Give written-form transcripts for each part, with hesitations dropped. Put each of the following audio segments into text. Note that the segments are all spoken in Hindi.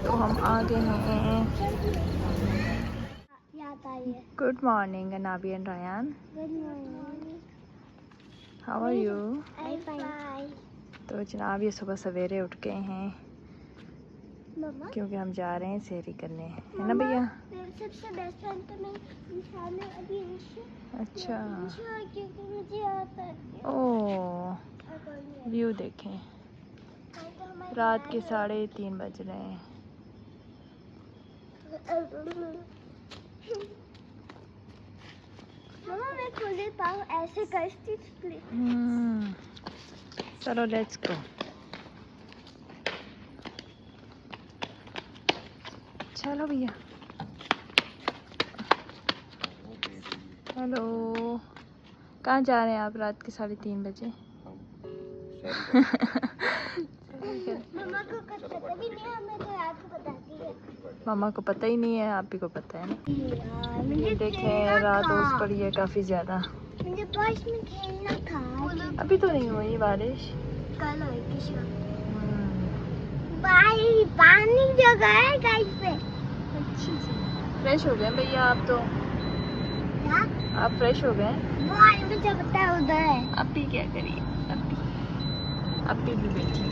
तो हम आ गए हैं। Good morning Anabi and Rayan. How are you? तो जनाब ये सुबह सवेरे उठ गए हैं क्योंकि हम जा रहे हैं सैरी करने, है ना भैया? सबसे बेस्ट फ्रेंड तो मैं इंसान है अभी। अच्छा, क्योंकि मुझे आता है। ओह व्यू देखें, रात के 3:30 बज रहे हैं। मम्मा मैं खुले पाँव ऐसे करती थी। चलो लेट्स गो। चलो भैया। हेलो, कहाँ जा रहे हैं आप रात के 3:30 बजे? मम्मा को पता भी नहीं है, मैं तो आपको बताती है। मामा को पता ही नहीं है, आप ही को पता है ना। ये देखें रात ओस पड़ी है काफ़ी ज़्यादा। मुझे बारिश में खेलना था। अभी तो नहीं हुई बारिश, कल होगी शाम। पानी जगह है गाइस पे। अच्छी सी फ्रेश हो गए भैया आप तो। क्या? आप फ्रेश हो गए? मुझे पता है उधर है। अप्पी क्या करिए, अप्पी भी बैठी है।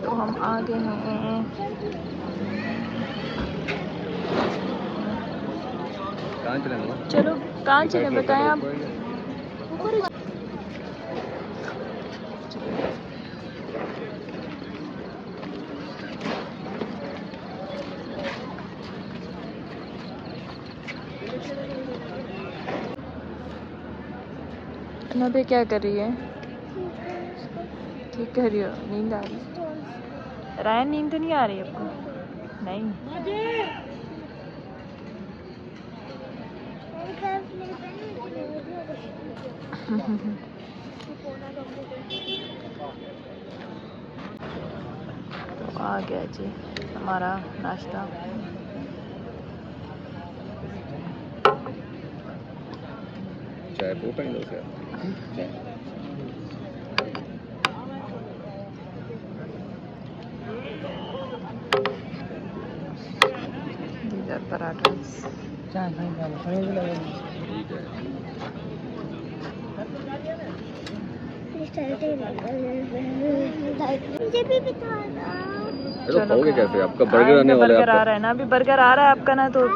तो हम आ गए हैं। चलो कहाँ चले बताएं आप? नबे क्या कर रही है? ठीक कर रही हो? नींद आ रही है? रायन नींद तो नहीं आ रही आपको? नहीं। तो आ गया जी हमारा नाश्ता। चाय वो कर लो क्या? पराठा मुझे भी बता दो। चलो खाओगे कैसे? आपका बर्गर आने वाला है। बर्गर आ रहा है ना, अभी बर्गर आ रहा है आपका ना, तो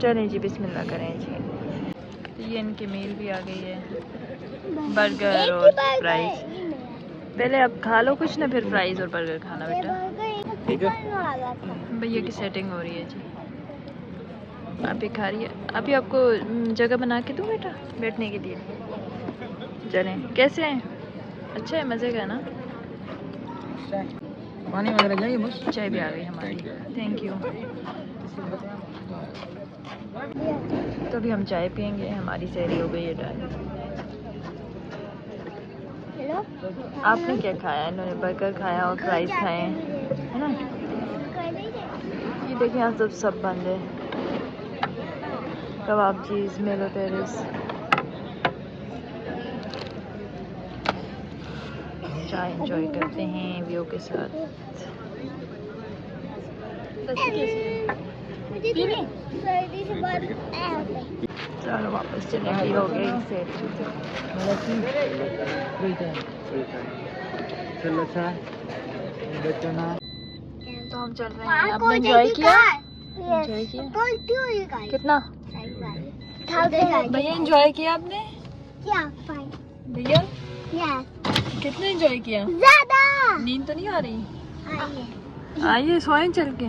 चलें जी बिस्मिल्लाह करें जी। ये इनकी मील भी आ गई है, बर्गर और फ्राइज। पहले आप खा लो कुछ ना, फिर फ्राइज और बर्गर खाना बेटा। ठीक है। भैया की सेटिंग हो रही है जी, आप ही खा रही है। अभी आपको जगह बना के दूँ बेटा बैठने के लिए? चलें, कैसे हैं? अच्छा है, मज़े का है ना? पानी वगैरह चाहिए बस? चाय भी आ गई हमारी, थैंक यू। तो अभी हम चाय पियेंगे, हमारी सैरी हो गई है डन। आपने क्या खाया? इन्होंने बर्गर खाया और फ्राइज खाए हैं, है ना? ये देखें यहाँ सब बंद है। कबाब चीज़ मेलो टेरेस। चाय एंजॉय करते हैं व्यू के साथ। चलो वापस चले, की हो गई सेट। तो हम चल रहे हैं। आपने एंजॉय किया? एंजॉय किया कितना भैया? एंजॉय किया आपने? क्या भैया यस कितना एंजॉय किया? ज्यादा। नींद तो नहीं आ रही? आइए सोएं चल के।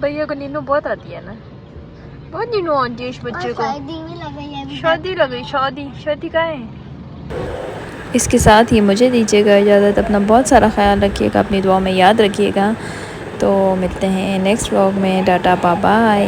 भैया को नींद बहुत आती है ना, बहुत नींद आती है इस बच्चे को। शादी लग गई, शादी का है। इसके साथ ही मुझे दीजिएगा इजाज़त। अपना बहुत सारा ख्याल रखिएगा, अपनी दुआ में याद रखिएगा। तो मिलते हैं नेक्स्ट व्लॉग में। Tata bye bye.